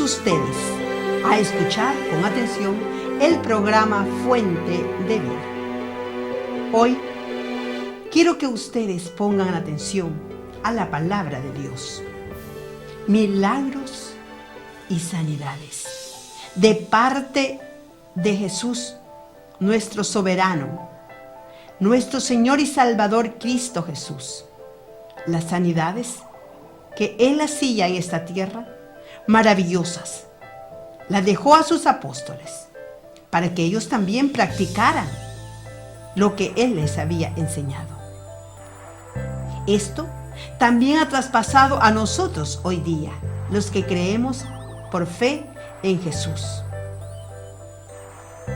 ustedes a escuchar con atención el programa Fuente de Vida. Hoy quiero que ustedes pongan atención a la palabra de Dios. Milagros y sanidades de parte de Jesús, nuestro soberano, nuestro Señor y Salvador Cristo Jesús. Las sanidades que Él hacía en esta tierra, maravillosas, las dejó a sus apóstoles para que ellos también practicaran lo que Él les había enseñado. Esto también ha traspasado a nosotros hoy día, los que creemos por fe en Jesús.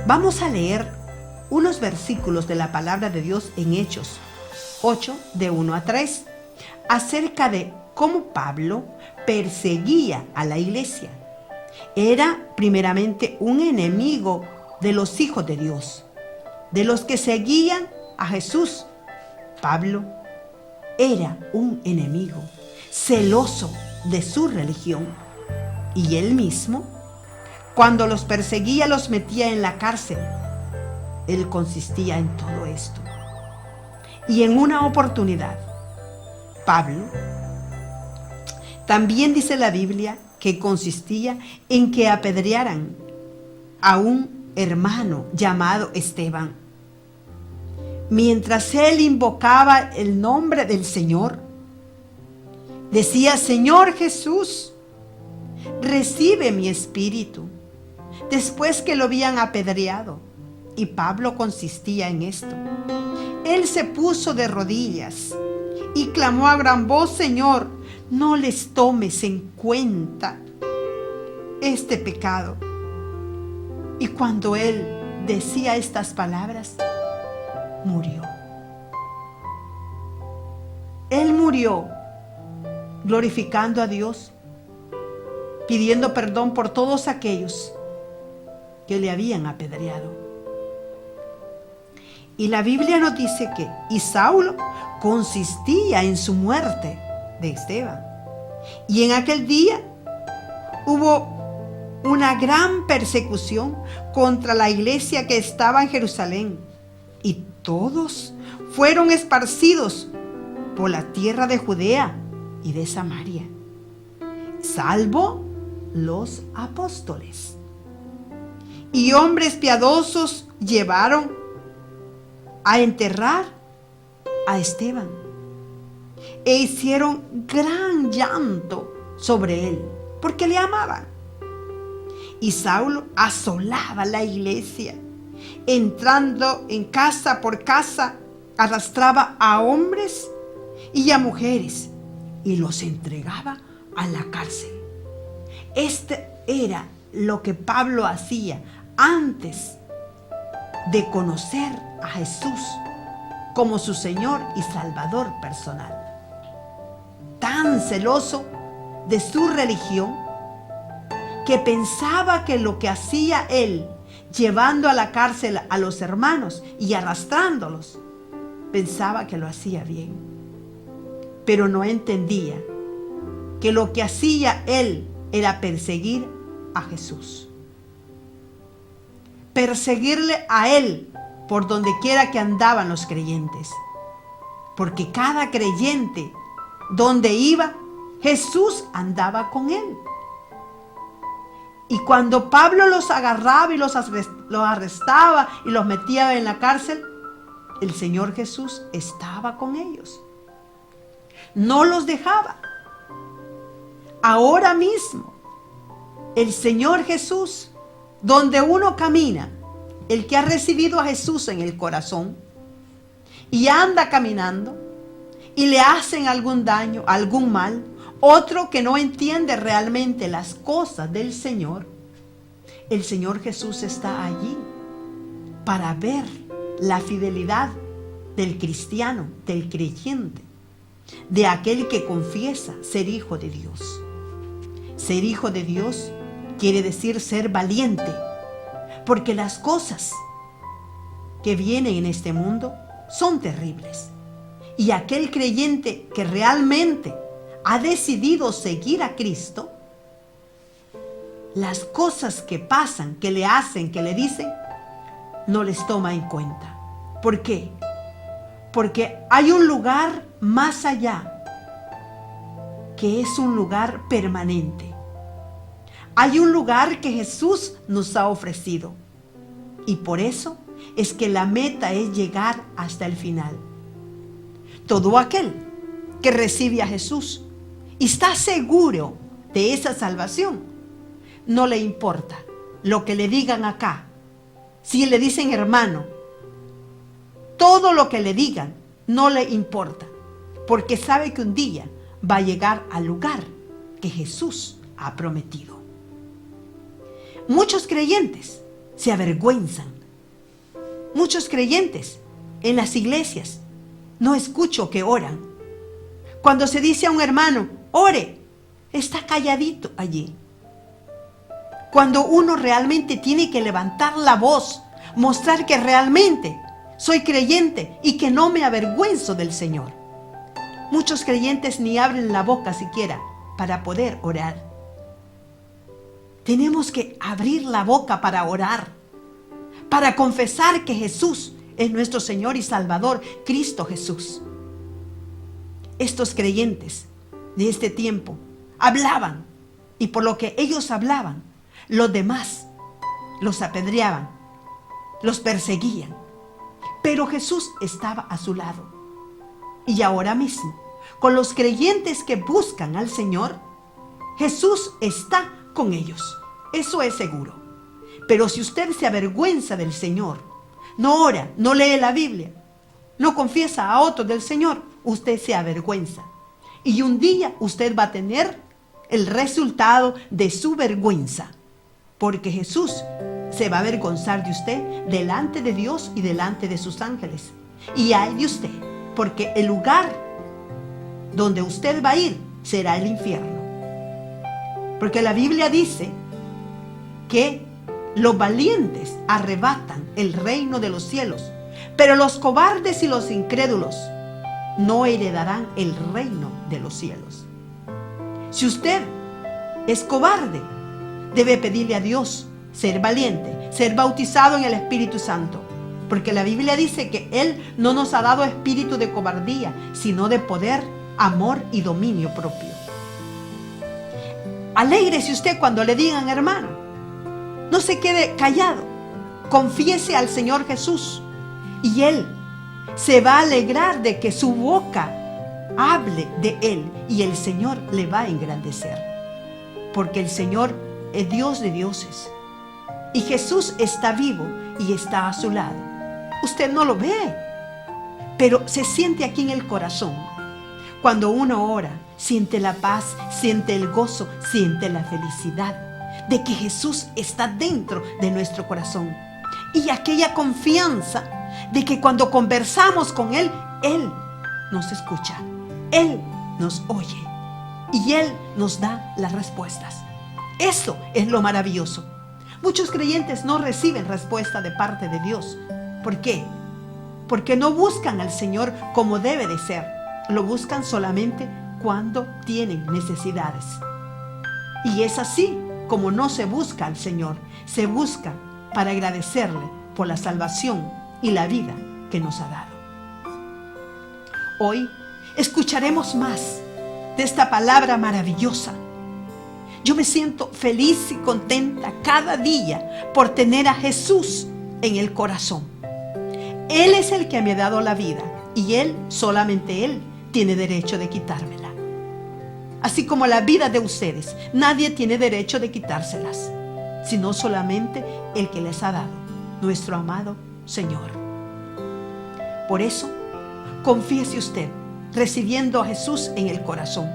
Vamos a leer unos versículos de la palabra de Dios en Hechos 8, de 1 a 3, acerca de cómo Pablo perseguía a la iglesia. Era primeramente un enemigo de los hijos de Dios, de los que seguían a Jesús. Pablo era un enemigo celoso de su religión, y él mismo, cuando los perseguía, los metía en la cárcel. Él consistía en todo esto. Y en una oportunidad, Pablo, también dice la Biblia que consistía en que apedrearan a un hermano llamado Esteban. Mientras él invocaba el nombre del Señor, decía: Señor Jesús, recibe mi espíritu. Después que lo habían apedreado, y Pablo consistía en esto, él se puso de rodillas y clamó a gran voz: Señor, no les tomes en cuenta este pecado. Y cuando él decía estas palabras, murió. Él murió glorificando a Dios, pidiendo perdón por todos aquellos que le habían apedreado. Y la Biblia nos dice que Saulo consistía en su muerte de Esteban. Y en aquel día hubo una gran persecución contra la iglesia que estaba en Jerusalén, y todos fueron esparcidos por la tierra de Judea y de Samaria, salvo los apóstoles. Y hombres piadosos llevaron a enterrar a Esteban e hicieron gran llanto sobre él, porque le amaban. Y Saulo asolaba la iglesia, entrando en casa por casa, arrastraba a hombres y a mujeres y los entregaba a la cárcel. Este era lo que Pablo hacía antes de conocer a Jesús como su Señor y Salvador personal. Tan celoso de su religión que pensaba que lo que hacía él, llevando a la cárcel a los hermanos y arrastrándolos, pensaba que lo hacía bien. Pero no entendía que lo que hacía él era perseguir a Jesús. Perseguirle a él por donde quiera que andaban los creyentes. Porque cada creyente, donde iba, Jesús andaba con él. Y cuando Pablo los agarraba y los arrestaba y los metía en la cárcel, el Señor Jesús estaba con ellos. No los dejaba. Ahora mismo, el Señor Jesús, donde uno camina, el que ha recibido a Jesús en el corazón y anda caminando y le hacen algún daño, algún mal, otro que no entiende realmente las cosas del Señor, el Señor Jesús está allí para ver la fidelidad del cristiano, del creyente, de aquel que confiesa ser hijo de Dios. Ser hijo de Dios quiere decir ser valiente, porque las cosas que vienen en este mundo son terribles. Y aquel creyente que realmente ha decidido seguir a Cristo, las cosas que pasan, que le hacen, que le dicen, no les toma en cuenta. ¿Por qué? Porque hay un lugar más allá, que es un lugar permanente. Hay un lugar que Jesús nos ha ofrecido. Y por eso es que la meta es llegar hasta el final. Todo aquel que recibe a Jesús y está seguro de esa salvación, no le importa lo que le digan acá. Si le dicen hermano, todo lo que le digan no le importa, porque sabe que un día va a llegar al lugar que Jesús ha prometido. Muchos creyentes se avergüenzan. Muchos creyentes en las iglesias no escucho que oran. Cuando se dice a un hermano, ore, está calladito allí. Cuando uno realmente tiene que levantar la voz, mostrar que realmente soy creyente y que no me avergüenzo del Señor. Muchos creyentes ni abren la boca siquiera para poder orar. Tenemos que abrir la boca para orar, para confesar que Jesús es nuestro Señor y Salvador, Cristo Jesús. Estos creyentes de este tiempo hablaban, y por lo que ellos hablaban, los demás los apedreaban, los perseguían. Pero Jesús estaba a su lado. Y ahora mismo, con los creyentes que buscan al Señor, Jesús está con ellos. Eso es seguro. Pero si usted se avergüenza del Señor, no ora, no lee la Biblia, no confiesa a otros del Señor, usted se avergüenza. Y un día usted va a tener el resultado de su vergüenza. Porque Jesús se va a avergonzar de usted delante de Dios y delante de sus ángeles. Y ay de usted, porque el lugar donde usted va a ir será el infierno. Porque la Biblia dice que los valientes arrebatan el reino de los cielos, pero los cobardes y los incrédulos no heredarán el reino de los cielos. Si usted es cobarde, debe pedirle a Dios ser valiente, ser bautizado en el Espíritu Santo, porque la Biblia dice que Él no nos ha dado espíritu de cobardía, sino de poder, amor y dominio propio. Alégrese usted cuando le digan hermano. No se quede callado. Confiese al Señor Jesús y Él se va a alegrar de que su boca hable de Él y el Señor le va a engrandecer. Porque el Señor es Dios de dioses y Jesús está vivo y está a su lado. Usted no lo ve, pero se siente aquí en el corazón. Cuando uno ora, siente la paz, siente el gozo, siente la felicidad de que Jesús está dentro de nuestro corazón. Y aquella confianza de que cuando conversamos con Él, Él nos escucha, Él nos oye y Él nos da las respuestas. Eso es lo maravilloso. Muchos creyentes no reciben respuesta de parte de Dios. ¿Por qué? Porque no buscan al Señor como debe de ser. Lo buscan solamente cuando tienen necesidades. Y es así como no se busca al Señor. Se busca para agradecerle por la salvación y la vida que nos ha dado. Hoy escucharemos más de esta palabra maravillosa. Yo me siento feliz y contenta cada día por tener a Jesús en el corazón. Él es el que me ha dado la vida y Él, solamente Él, tiene derecho de quitármela. Así como la vida de ustedes, nadie tiene derecho de quitárselas, sino solamente el que les ha dado, nuestro amado Señor. Por eso, confiese usted, recibiendo a Jesús en el corazón,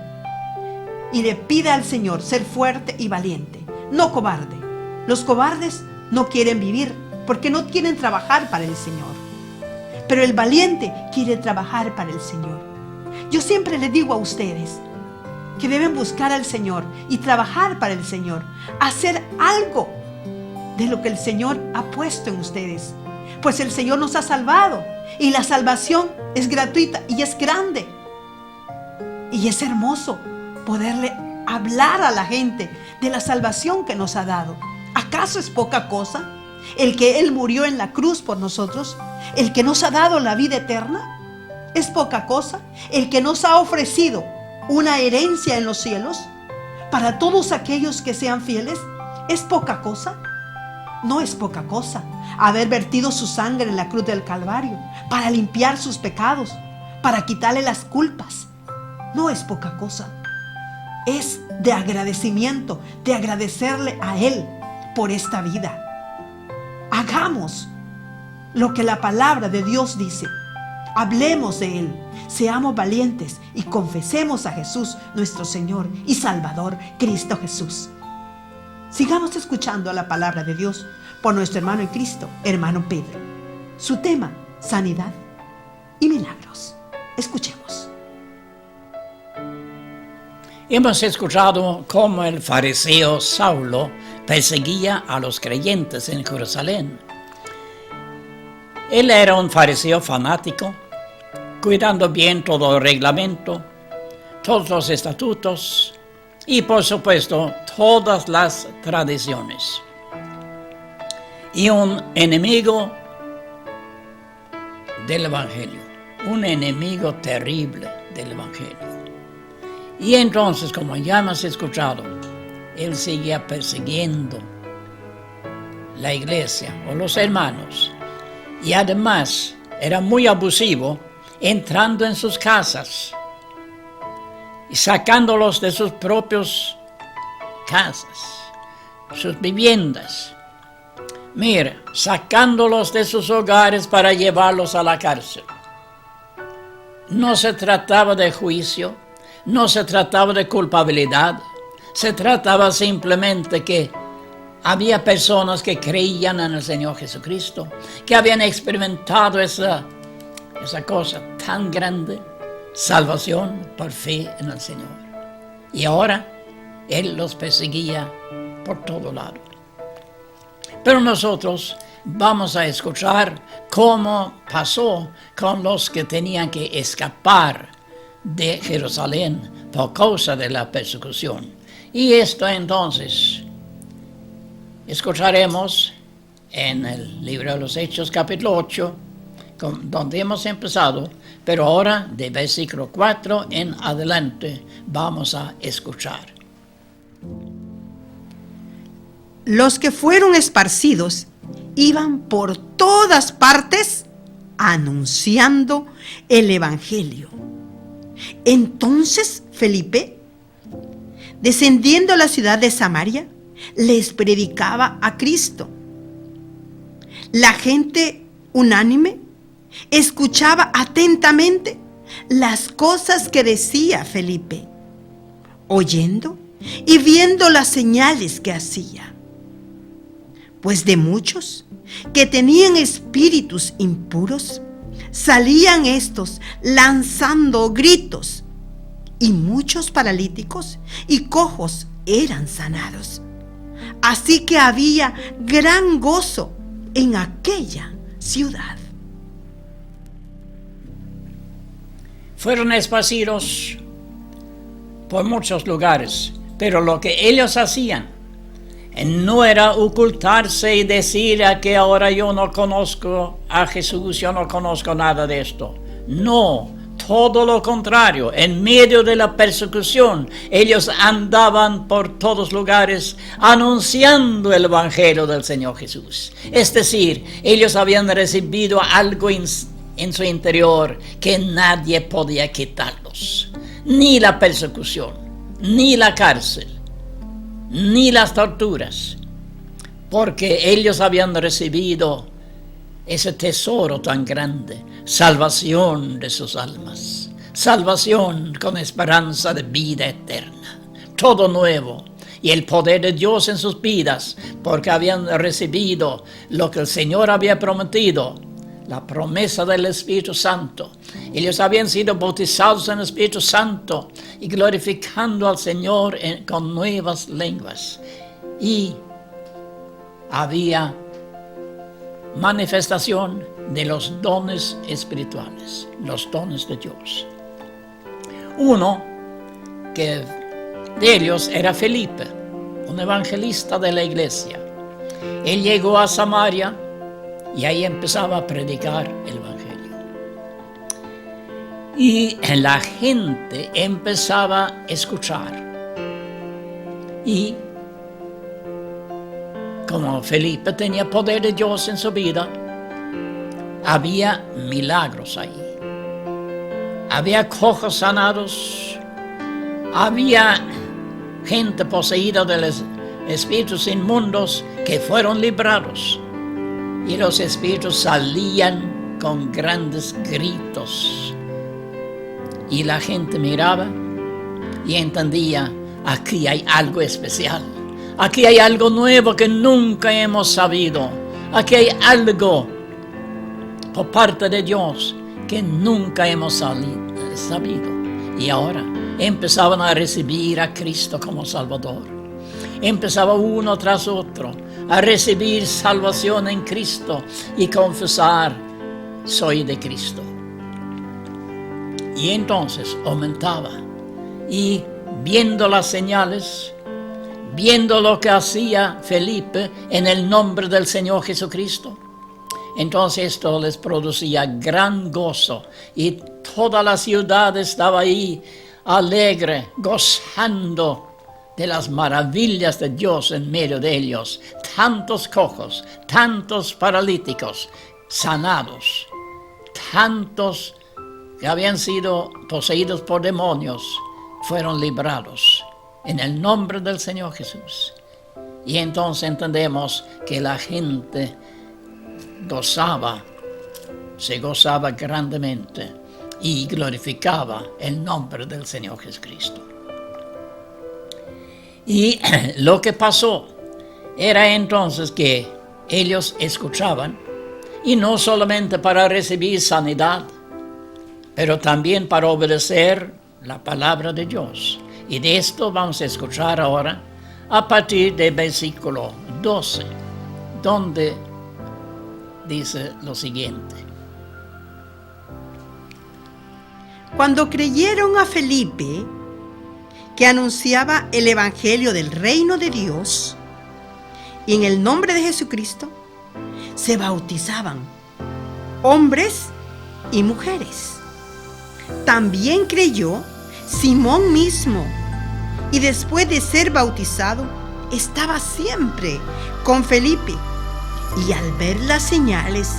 y le pida al Señor ser fuerte y valiente, no cobarde. Los cobardes no quieren vivir porque no quieren trabajar para el Señor. Pero el valiente quiere trabajar para el Señor. Yo siempre les digo a ustedes que deben buscar al Señor y trabajar para el Señor, hacer algo de lo que el Señor ha puesto en ustedes. Pues el Señor nos ha salvado y la salvación es gratuita y es grande. Y es hermoso poderle hablar a la gente de la salvación que nos ha dado. ¿Acaso es poca cosa el que Él murió en la cruz por nosotros? ¿El que nos ha dado la vida eterna? ¿Es poca cosa el que nos ha ofrecido una herencia en los cielos para todos aquellos que sean fieles? ¿Es poca cosa? No es poca cosa haber vertido su sangre en la cruz del Calvario para limpiar sus pecados, para quitarle las culpas. No es poca cosa. Es de agradecimiento, de agradecerle a Él por esta vida. Hagamos lo que la palabra de Dios dice. Hablemos de Él, seamos valientes y confesemos a Jesús, nuestro Señor y Salvador, Cristo Jesús. Sigamos escuchando la palabra de Dios por nuestro hermano en Cristo, hermano Pedro. Su tema, sanidad y milagros. Escuchemos. Hemos escuchado cómo el fariseo Saulo perseguía a los creyentes en Jerusalén. Él era un fariseo fanático, cuidando bien todo el reglamento, todos los estatutos y, por supuesto, todas las tradiciones. Y un enemigo del Evangelio, un enemigo terrible del Evangelio. Y entonces, como ya hemos escuchado, él seguía persiguiendo la iglesia o los hermanos. Y además era muy abusivo, entrando en sus casas y sacándolos de sus propias casas, sus viviendas. Mira, sacándolos de sus hogares para llevarlos a la cárcel. No se trataba de juicio, no se trataba de culpabilidad, se trataba simplemente que había personas que creían en el Señor Jesucristo, que habían experimentado esa cosa tan grande, salvación por fe en el Señor. Y ahora Él los perseguía por todo lado. Pero nosotros vamos a escuchar cómo pasó con los que tenían que escapar de Jerusalén por causa de la persecución. Y esto entonces escucharemos en el libro de los Hechos, capítulo 8, donde hemos empezado, pero ahora de versículo 4 en adelante vamos a escuchar. Los que fueron esparcidos iban por todas partes anunciando el Evangelio. Entonces Felipe, descendiendo a la ciudad de Samaria, les predicaba a Cristo. La gente unánime escuchaba atentamente las cosas que decía Felipe, oyendo y viendo las señales que hacía. Pues de muchos que tenían espíritus impuros, salían estos lanzando gritos, y muchos paralíticos y cojos eran sanados. Así que había gran gozo en aquella ciudad. Fueron esparcidos por muchos lugares, pero lo que ellos hacían no era ocultarse y decir que ahora yo no conozco a Jesús, yo no conozco nada de esto. No, todo lo contrario. En medio de la persecución, ellos andaban por todos lugares anunciando el Evangelio del Señor Jesús. Es decir, ellos habían recibido algo en su interior que nadie podía quitarlos. Ni la persecución, ni la cárcel, ni las torturas, porque ellos habían recibido ese tesoro tan grande, salvación de sus almas, salvación con esperanza de vida eterna, todo nuevo, y el poder de Dios en sus vidas, porque habían recibido lo que el Señor había prometido, la promesa del Espíritu Santo. Ellos habían sido bautizados en el Espíritu Santo y glorificando al Señor con nuevas lenguas. Y había manifestación de los dones espirituales, los dones de Dios. Uno que de ellos era Felipe, un evangelista de la iglesia. Él llegó a Samaria y ahí empezaba a predicar el evangelio. Y la gente empezaba a escuchar. Y como Felipe tenía poder de Dios en su vida, había milagros ahí. Había cojos sanados, había gente poseída de los espíritus inmundos que fueron librados. Y los espíritus salían con grandes gritos. Y la gente miraba y entendía, aquí hay algo especial. Aquí hay algo nuevo que nunca hemos sabido. Aquí hay algo por parte de Dios que nunca hemos sabido. Y ahora empezaban a recibir a Cristo como Salvador. Empezaba uno tras otro a recibir salvación en Cristo y confesar, soy de Cristo. Y entonces aumentaba. Y viendo las señales, viendo lo que hacía Felipe en el nombre del Señor Jesucristo, entonces esto les producía gran gozo y toda la ciudad estaba ahí alegre, gozando de las maravillas de Dios en medio de ellos. Tantos cojos, tantos paralíticos sanados, tantos que habían sido poseídos por demonios fueron librados en el nombre del Señor Jesús. Y entonces entendemos que la gente se gozaba grandemente y glorificaba el nombre del Señor Jesucristo. Y lo que pasó era entonces que ellos escuchaban, y no solamente para recibir sanidad, pero también para obedecer la palabra de Dios. Y de esto vamos a escuchar ahora a partir del versículo 12, donde dice lo siguiente. Cuando creyeron a Felipe, que anunciaba el evangelio del reino de Dios, y en el nombre de Jesucristo, se bautizaban hombres y mujeres. También creyó Simón mismo, y después de ser bautizado, estaba siempre con Felipe. Y al ver las señales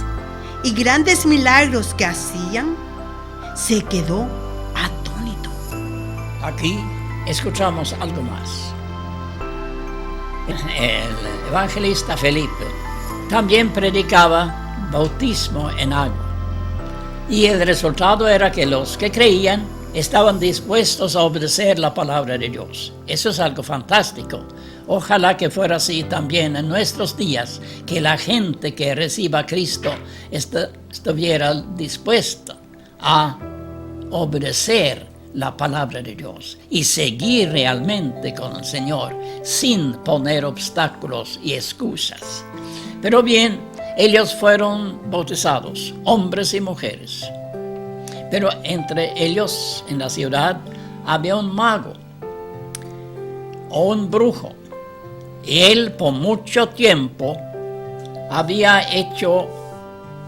y grandes milagros que hacían, se quedó atónito. Aquí escuchamos algo más. El evangelista Felipe también predicaba bautismo en agua. Y el resultado era que los que creían estaban dispuestos a obedecer la palabra de Dios. Eso es algo fantástico. Ojalá que fuera así también en nuestros días, que la gente que reciba a Cristo estuviera dispuesta a obedecer la palabra de Dios y seguir realmente con el Señor sin poner obstáculos y excusas. Pero bien, ellos fueron bautizados, hombres y mujeres. Pero entre ellos en la ciudad había un mago o un brujo. Y él por mucho tiempo había hecho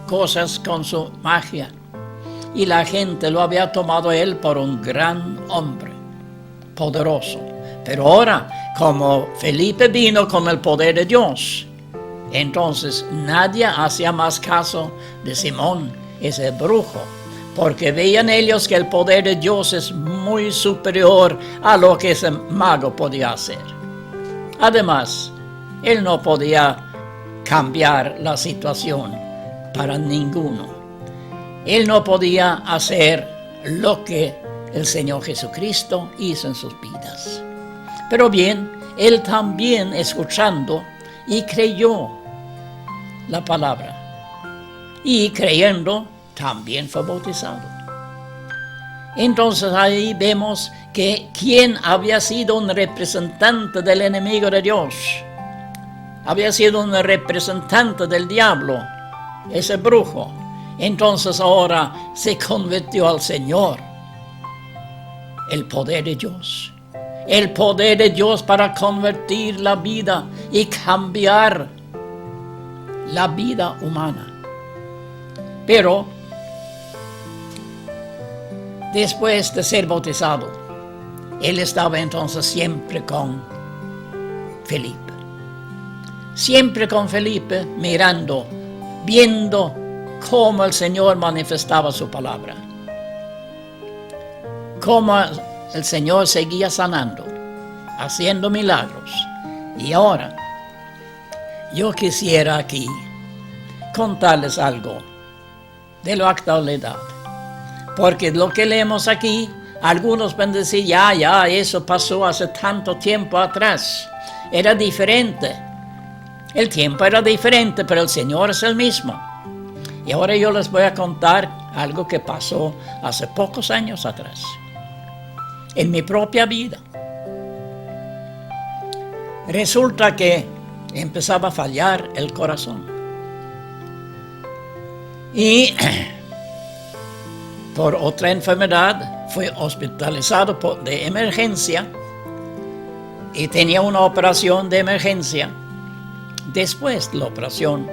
cosas con su magia. Y la gente lo había tomado a él por un gran hombre, poderoso. Pero ahora, como Felipe vino con el poder de Dios, entonces nadie hacía más caso de Simón, ese brujo, porque veían ellos que el poder de Dios es muy superior a lo que ese mago podía hacer. Además, él no podía cambiar la situación para ninguno. Él no podía hacer lo que el Señor Jesucristo hizo en sus vidas. Pero bien, él también escuchando y creyó la palabra. Y creyendo, también fue bautizado. Entonces ahí vemos que quien había sido un representante del enemigo de Dios, había sido un representante del diablo, ese brujo, entonces ahora se convirtió al Señor, el poder de Dios. el poder de Dios para convertir la vida y cambiar la vida humana. Pero después de ser bautizado, él estaba entonces siempre con Felipe. Siempre con Felipe, mirando, viendo cómo el Señor manifestaba su palabra. Cómo el Señor seguía sanando, haciendo milagros. Y ahora, yo quisiera aquí contarles algo de la actualidad. Porque lo que leemos aquí, algunos van a decir, ya, eso pasó hace tanto tiempo atrás. Era diferente. El tiempo era diferente, pero el Señor es el mismo. Y ahora yo les voy a contar algo que pasó hace pocos años atrás. En mi propia vida. Resulta que empezaba a fallar el corazón. Y por otra enfermedad fui hospitalizado de emergencia y tenía una operación de emergencia. Después de la operación,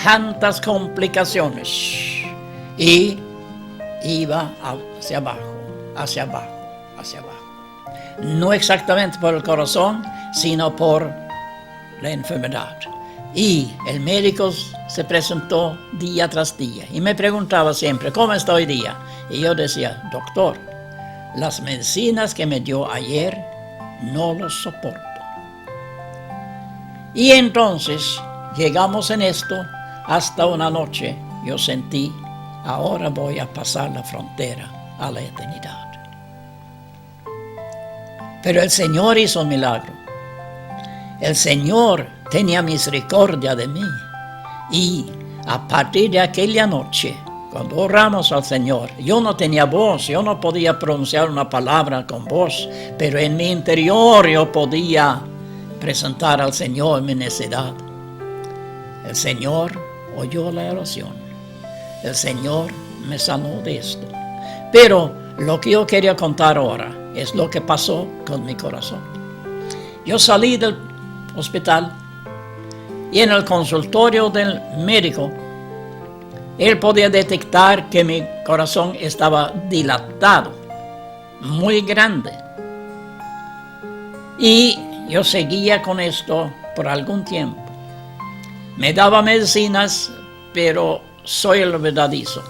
tantas complicaciones y iba hacia abajo. No exactamente por el corazón, sino por la enfermedad. Y el médico se presentó día tras día y me preguntaba siempre, ¿cómo está hoy día? Y yo decía, doctor, las medicinas que me dio ayer no los soporto. Y entonces llegamos en esto hasta una noche. Yo sentí, ahora voy a pasar la frontera a la eternidad. Pero el Señor hizo un milagro. El Señor tenía misericordia de mí. Y a partir de aquella noche, cuando oramos al Señor, yo no tenía voz, yo no podía pronunciar una palabra con voz, pero en mi interior yo podía presentar al Señor mi necesidad. El Señor oyó la oración. El Señor me sanó de esto. Pero lo que yo quería contar ahora es lo que pasó con mi corazón. Yo salí del hospital y en el consultorio del médico, él podía detectar que mi corazón estaba dilatado, muy grande. Y yo seguía con esto por algún tiempo. Me daba medicinas, pero soy olvidadizo.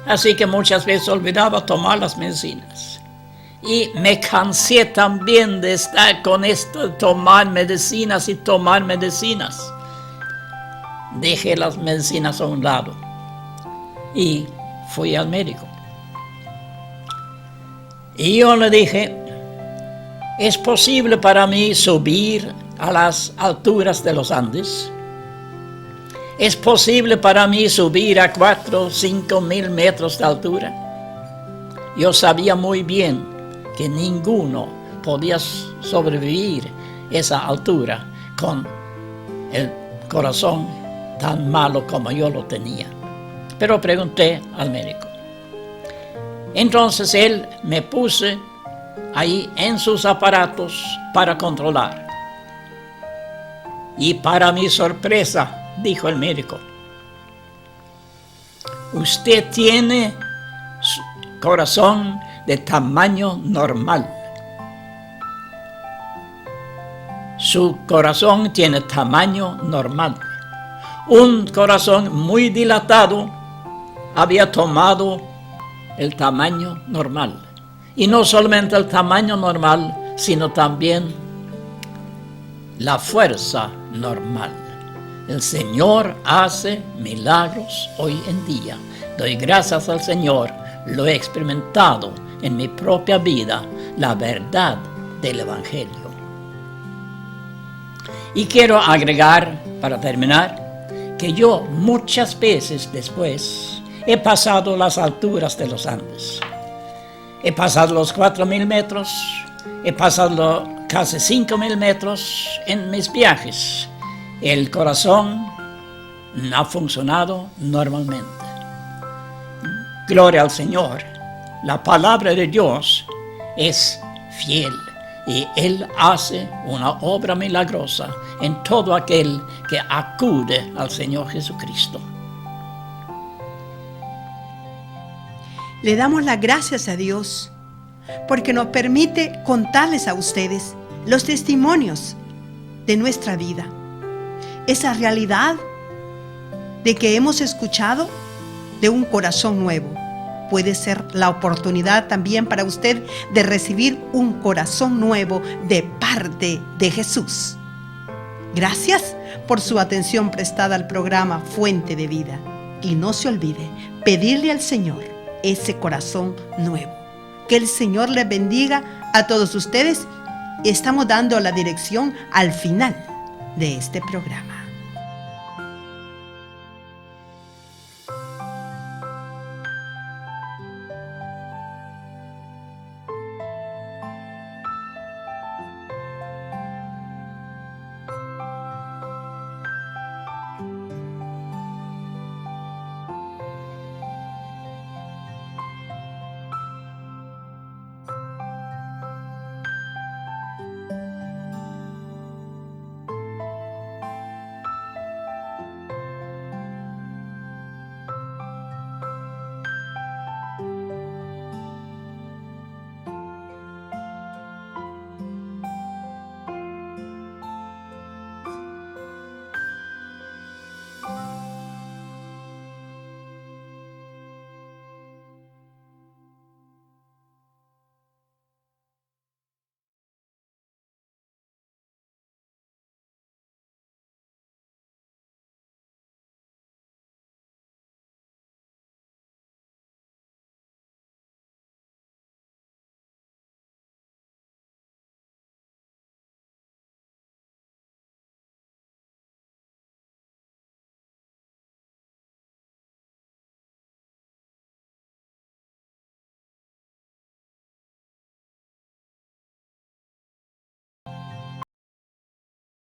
Así que muchas veces olvidaba tomar las medicinas. Y me cansé también de estar con esto, tomar medicinas y tomar medicinas. Dejé las medicinas a un lado y fui al médico. Y yo le dije, ¿es posible para mí subir a las alturas de los Andes? ¿Es posible para mí subir a 4 o 5 mil metros de altura? Yo sabía muy bien que ninguno podía sobrevivir esa altura con el corazón tan malo como yo lo tenía. Pero pregunté al médico. Entonces él me puse ahí en sus aparatos para controlar. Y para mi sorpresa, dijo el médico, usted tiene corazón de tamaño normal. Su corazón tiene tamaño normal. Un corazón muy dilatado había tomado el tamaño normal. Y no solamente el tamaño normal, sino también la fuerza normal. El Señor hace milagros hoy en día. Doy gracias al Señor. Lo he experimentado en mi propia vida, la verdad del Evangelio. Y quiero agregar, para terminar, que yo muchas veces después he pasado las alturas de los Andes. He pasado los 4.000 metros, he pasado casi 5.000 metros en mis viajes. El corazón no ha funcionado normalmente. Gloria al Señor. La palabra de Dios es fiel y Él hace una obra milagrosa en todo aquel que acude al Señor Jesucristo. Le damos las gracias a Dios porque nos permite contarles a ustedes los testimonios de nuestra vida. Esa realidad de que hemos escuchado de un corazón nuevo puede ser la oportunidad también para usted de recibir un corazón nuevo de parte de Jesús. Gracias por su atención prestada al programa Fuente de Vida. Y no se olvide pedirle al Señor ese corazón nuevo. Que el Señor les bendiga a todos ustedes. Estamos dando la dirección al final de este programa.